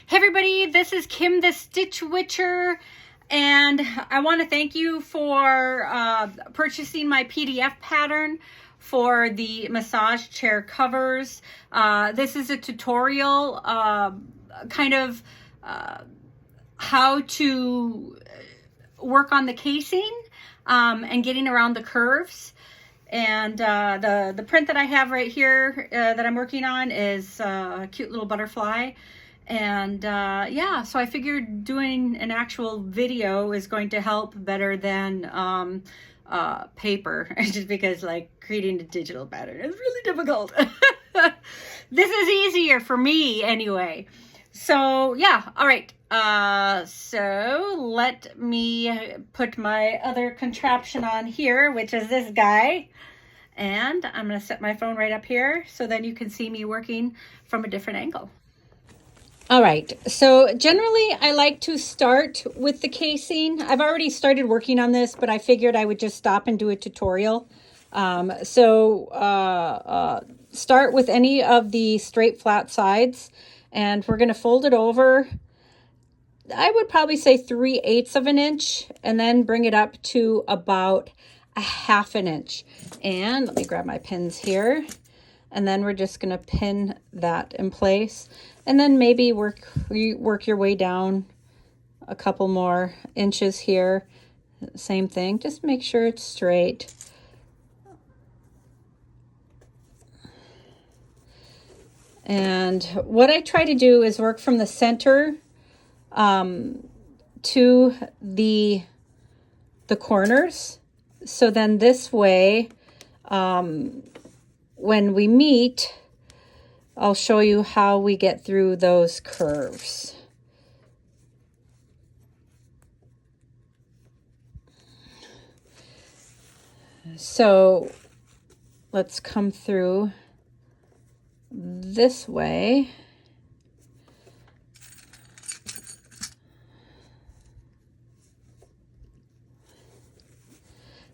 Hey everybody, this is Kim the Stitch Witcher, and I want to thank you for purchasing my PDF pattern for the massage chair covers. This is a tutorial kind of how to work on the casing and getting around the curves. And the print that I have right here that I'm working on is a cute little butterfly. And yeah, so I figured doing an actual video is going to help better than paper, just because like creating a digital pattern is really difficult. This is easier for me anyway. So yeah, all right. So let me put my other contraption on here, which is this guy. And I'm going to set my phone right up here so then you can see me working from a different angle. All right, so generally I like to start with the casing. I've already started working on this, but I figured I would just stop and do a tutorial. Start with any of the straight flat sides, and we're going to fold it over. I would probably say 3/8 of an inch, and then bring it up to about 1/2 an inch. And let me grab my pins here. And then we're just going to pin that in place. And then maybe work your way down a couple more inches here. Same thing, just make sure it's straight. And what I try to do is work from the center to the corners. So then this way, when we meet, I'll show you how we get through those curves. So let's come through this way.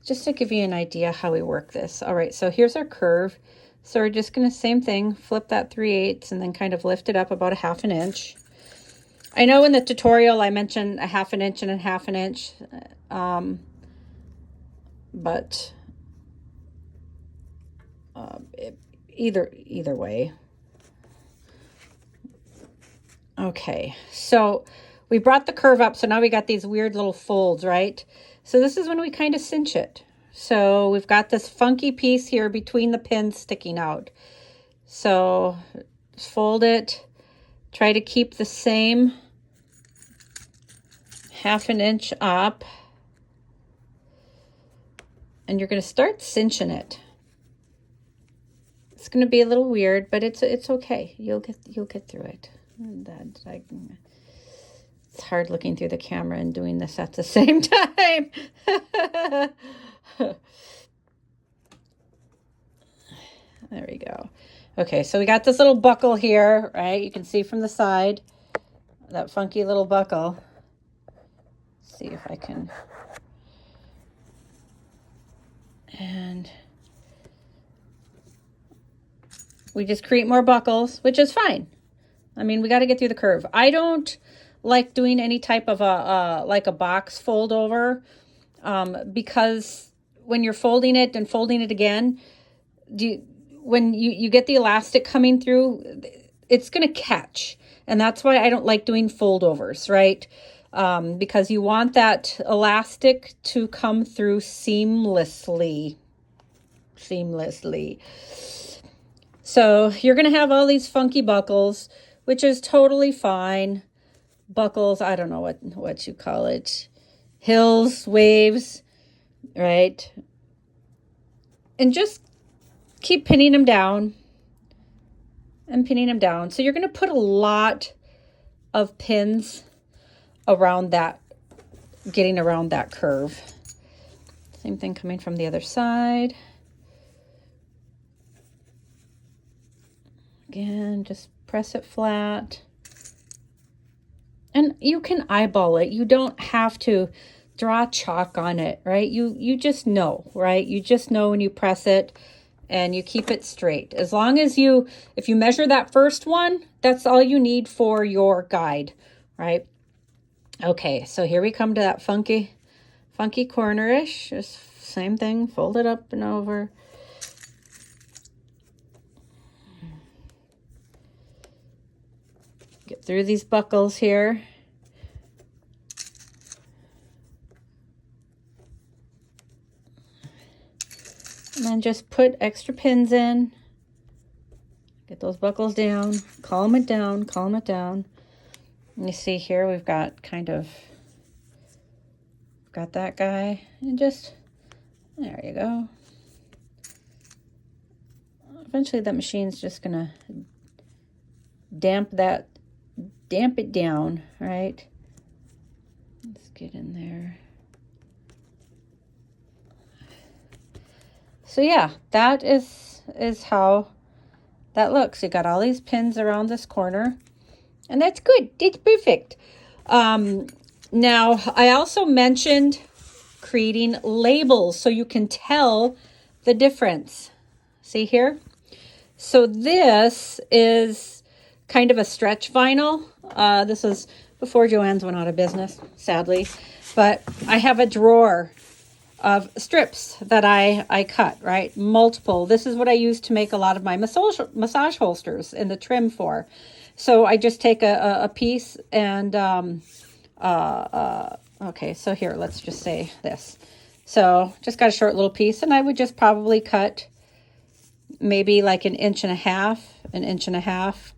Just to give you an idea how we work this. All right, so here's our curve. So we're just going to, same thing, flip that 3/8 and then kind of lift it up about 1/2 an inch. I know in the tutorial I mentioned 1/2 an inch and 1/2 an inch, but either way. Okay, so we brought the curve up, so now we got these weird little folds, right? So this is when we kind of cinch it. So we've got this funky piece here between the pins sticking out. So fold it, try to keep the same 1/2 an inch up. And you're going to start cinching it. It's going to be a little weird, but it's okay. You'll get through it. It's hard looking through the camera and doing this at the same time. There we go. Okay, so we got this little buckle here, right? You can see from the side, that funky little buckle. Let's see if I can. And we just create more buckles, which is fine. I mean, we got to get through the curve. I don't like doing any type of like a box fold over, because when you're folding it and folding it again, when you get the elastic coming through, it's going to catch. And that's why I don't like doing fold overs, right? Because you want that elastic to come through seamlessly. So you're going to have all these funky buckles, which is totally fine. Buckles, I don't know what you call it. Hills, waves, right? And just keep pinning them down and pinning them down. So you're going to put a lot of pins around that, getting around that curve. Same thing coming from the other side. Again, just press it flat. And you can eyeball it. You don't have to draw chalk on it, right? You just know, right? You just know when you press it and you keep it straight. As long as if you measure that first one, that's all you need for your guide, right? Okay, so here we come to that funky corner-ish. Just same thing, fold it up and over. Get through these buckles here. And then just put extra pins in. Get those buckles down, calm it down, calm it down. And you see here we've got got that guy, and just, there you go. Eventually that machine's just gonna damp it down, right? Let's get in there. So yeah, that is how that looks. You got all these pins around this corner, and that's good. It's perfect. Now, I also mentioned creating labels so you can tell the difference. See here? So this is kind of a stretch vinyl. This was before Joann's went out of business, sadly. But I have a drawer of strips that I cut, right? Multiple. This is what I use to make a lot of my massage holsters and the trim for. So I just take a piece and, okay, so here, let's just say this. So just got a short little piece, and I would just probably cut maybe like an inch and a half,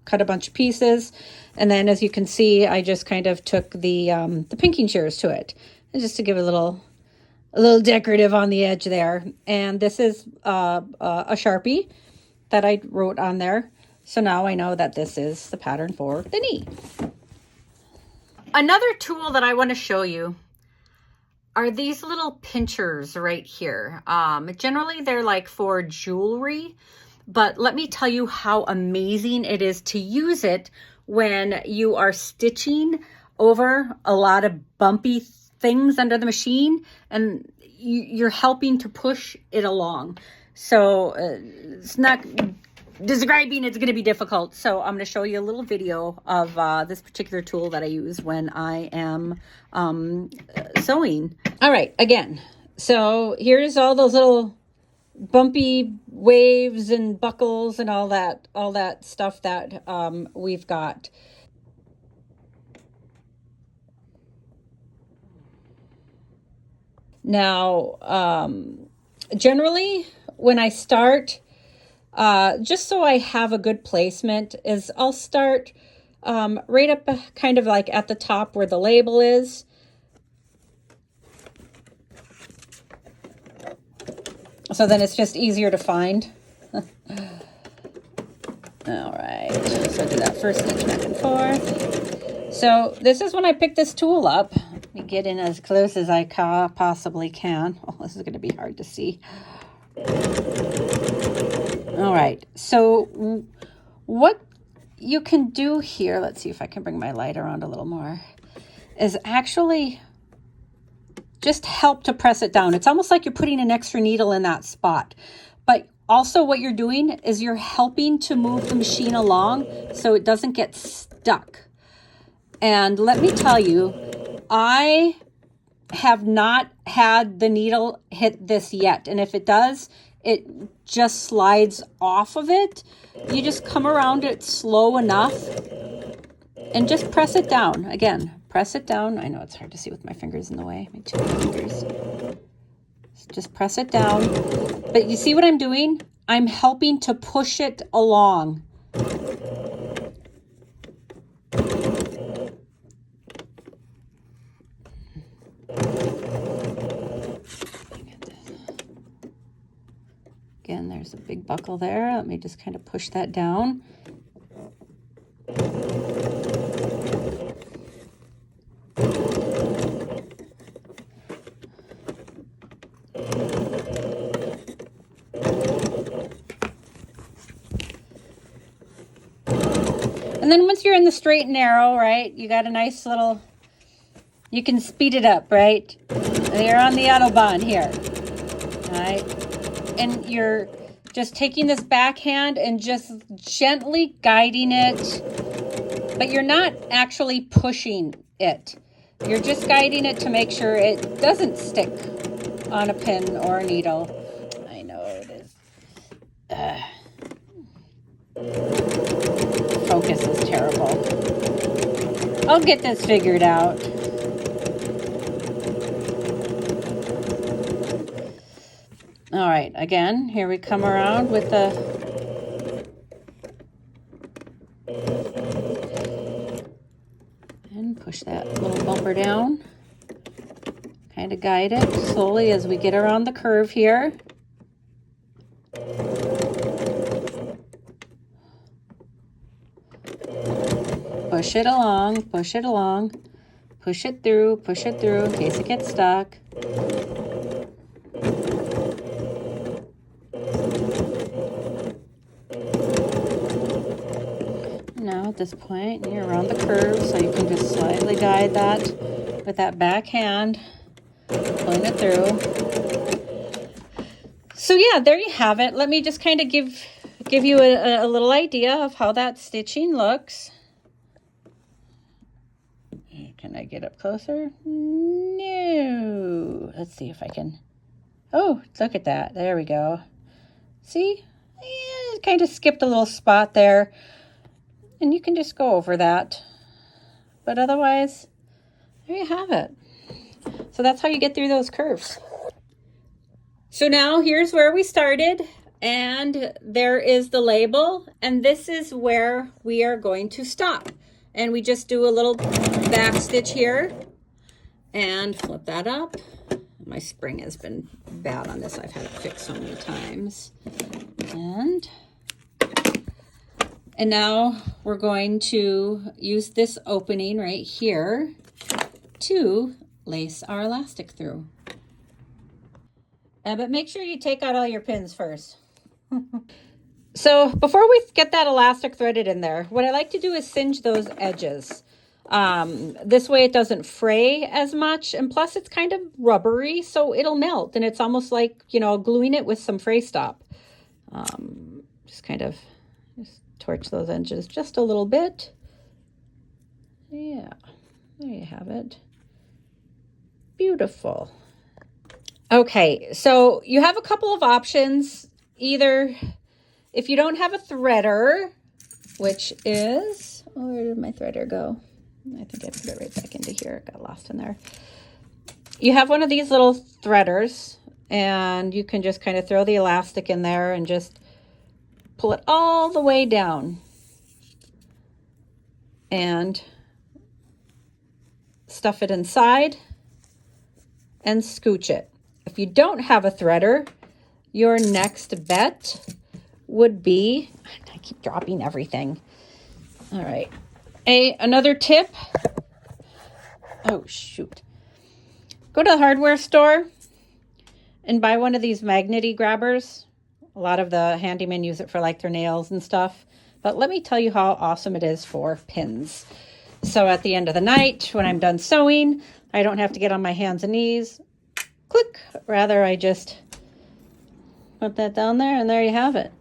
cut a bunch of pieces. And then as you can see, I just kind of took the pinking shears to it, and just to give it a little decorative on the edge there. And this is a Sharpie that I wrote on there. So now I know that this is the pattern for the knee. Another tool that I want to show you are these little pinchers right here. Generally they're like for jewelry, but let me tell you how amazing it is to use it when you are stitching over a lot of bumpy things under the machine, and you're helping to push it along. So it's not describing, it's going to be difficult. So I'm going to show you a little video of this particular tool that I use when I am sewing. All right, again, so here's all those little bumpy waves and buckles and all that stuff that we've got. Now, generally when I start, just so I have a good placement, is I'll start right up kind of like at the top where the label is. So then it's just easier to find. All right, so do that first stitch back and forth. So this is when I pick this tool up. Let me get in as close as I possibly can. Oh, this is going to be hard to see. All right, so what you can do here, let's see if I can bring my light around a little more, is actually just help to press it down. It's almost like you're putting an extra needle in that spot. But also what you're doing is you're helping to move the machine along so it doesn't get stuck. And let me tell you, I have not had the needle hit this yet. And if it does, it just slides off of it. You just come around it slow enough and just press it down. Again, press it down. I know it's hard to see with my fingers in the way. My two fingers. Just press it down. But you see what I'm doing? I'm helping to push it along. Again, there's a big buckle there. Let me just kind of push that down. And then once you're in the straight and narrow, right, you got a nice little, you can speed it up, right? You're on the Autobahn here, all right? And you're just taking this backhand and just gently guiding it, but you're not actually pushing it. You're just guiding it to make sure it doesn't stick on a pin or a needle. I know it is. Focus is terrible. I'll get this figured out. All right, again, here we come around with the and push that little bumper down. Kind of guide it slowly as we get around the curve here. Push it along, push it along, push it through in case it gets stuck. Now at this point, you're around the curve, so you can just slightly guide that with that back hand, pulling it through. So yeah, there you have it. Let me just kind of give you a little idea of how that stitching looks. Can I get up closer? No. Let's see if I can. Oh, look at that. There we go. See? Yeah, kind of skipped a little spot there. And you can just go over that. But otherwise, there you have it. So that's how you get through those curves. So now here's where we started. And there is the label. And this is where we are going to stop. And we just do a little back stitch here and flip that up. My spring has been bad on this. I've had it fixed so many times. And now we're going to use this opening right here to lace our elastic through. But make sure you take out all your pins first. So before we get that elastic threaded in there, what I like to do is singe those edges. This way it doesn't fray as much, and plus it's kind of rubbery, so it'll melt, and it's almost like, you know, gluing it with some fray stop. Just torch those edges just a little bit. Yeah, there you have it. Beautiful. Okay, so you have a couple of options. Either if you don't have a threader, which is, oh, where did my threader go? I think I put it right back into here. It got lost in there. You have one of these little threaders, and you can just kind of throw the elastic in there and just pull it all the way down and stuff it inside and scooch it. If you don't have a threader, your next bet would be, I keep dropping everything. All right. Another tip. Oh, shoot. Go to the hardware store and buy one of these magnety grabbers. A lot of the handymen use it for like their nails and stuff. But let me tell you how awesome it is for pins. So at the end of the night, when I'm done sewing, I don't have to get on my hands and knees. Click. Rather, I just put that down there, and there you have it.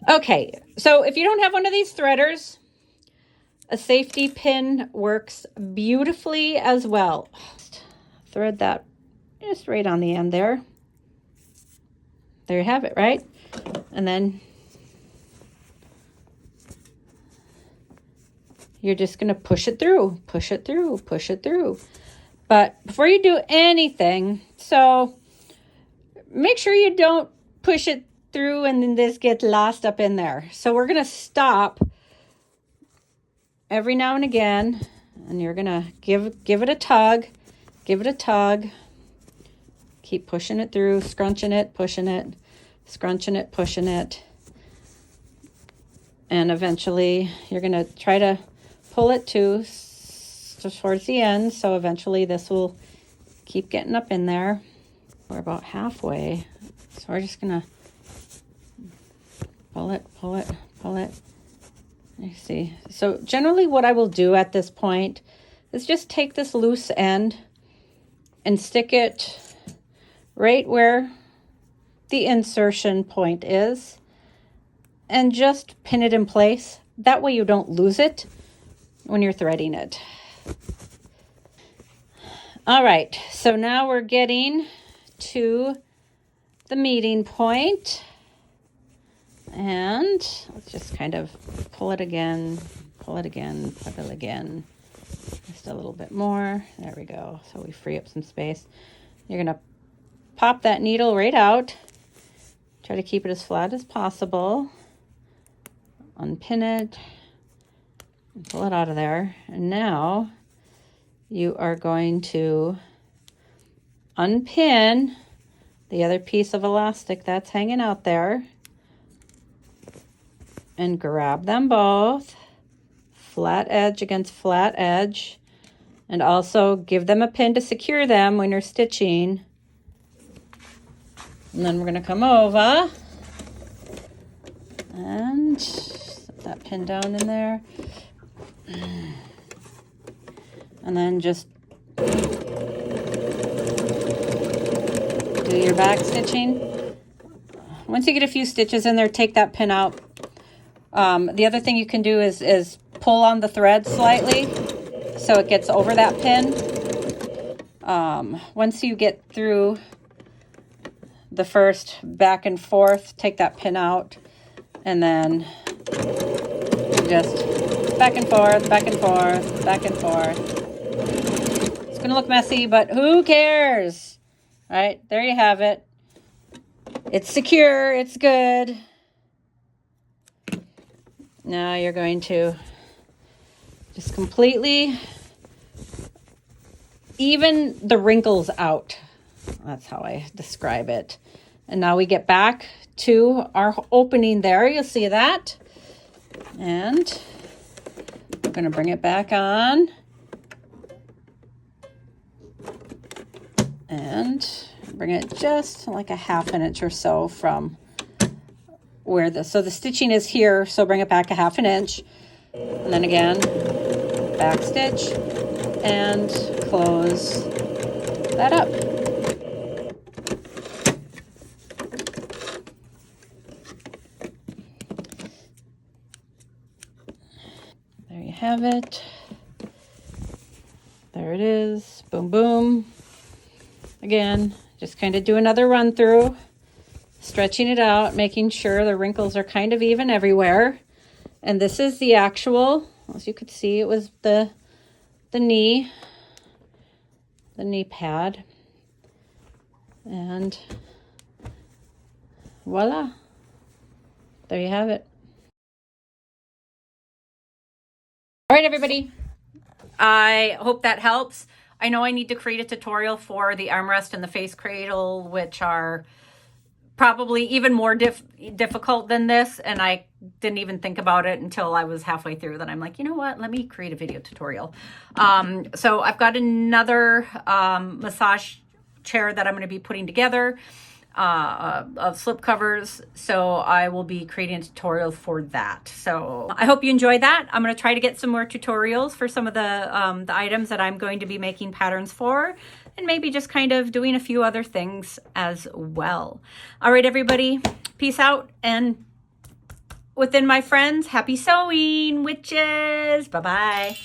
Okay, so if you don't have one of these threaders, a safety pin works beautifully as well. Just thread that just right on the end there. There you have it, right? And then you're just going to push it through, push it through, push it through. But before you do anything, so make sure you don't push it through and then this gets lost up in there. So we're going to stop every now and again, and you're going to give it a tug, give it a tug. Keep pushing it through, scrunching it, pushing it, scrunching it, pushing it. And eventually you're going to try to pull it towards the end. So eventually this will keep getting up in there. We're about halfway. So we're just going to pull it, pull it, pull it. You see. So generally what I will do at this point is just take this loose end and stick it right where the insertion point is and just pin it in place. That way you don't lose it when you're threading it. All right, so now we're getting to the meeting point, and let's just kind of pull it again, pull it again, pull it again, just a little bit more. There we go. So we free up some space. You're gonna pop that needle right out. Try to keep it as flat as possible. Unpin it, and pull it out of there. And now you are going to unpin the other piece of elastic that's hanging out there and grab them both, flat edge against flat edge, and also give them a pin to secure them when you're stitching. And then we're going to come over and set that pin down in there. And then just do your back stitching. Once you get a few stitches in there, take that pin out. The other thing you can do is pull on the thread slightly so it gets over that pin. Once you get through the first back and forth, take that pin out, and then just back and forth, back and forth, back and forth. It's gonna look messy, but who cares? All right, there you have it. It's secure, it's good. Now you're going to just completely even the wrinkles out. That's how I describe it. And now we get back to our opening there. You'll see that. And we're going to bring it back on. And bring it just like a ½ inch or so from where so the stitching is here, so bring it back a ½ inch. And then again, back stitch and close that up. There you have it. There it is. Boom, boom. Again, just kind of do another run through, stretching it out, making sure the wrinkles are kind of even everywhere. And this is the actual, as you could see, it was the knee pad. And voila, there you have it. All right, everybody, I hope that helps. I know I need to create a tutorial for the armrest and the face cradle, which are probably even more difficult than this, and I didn't even think about it until I was halfway through. Then I'm like, you know what, let me create a video tutorial. So I've got another massage chair that I'm going to be putting together of slip covers, so I will be creating a tutorial for that. So I hope you enjoyed that. I'm going to try to get some more tutorials for some of the items that I'm going to be making patterns for, and maybe just kind of doing a few other things as well. All right, everybody, peace out, and within my friends, happy sewing, witches. Bye-bye.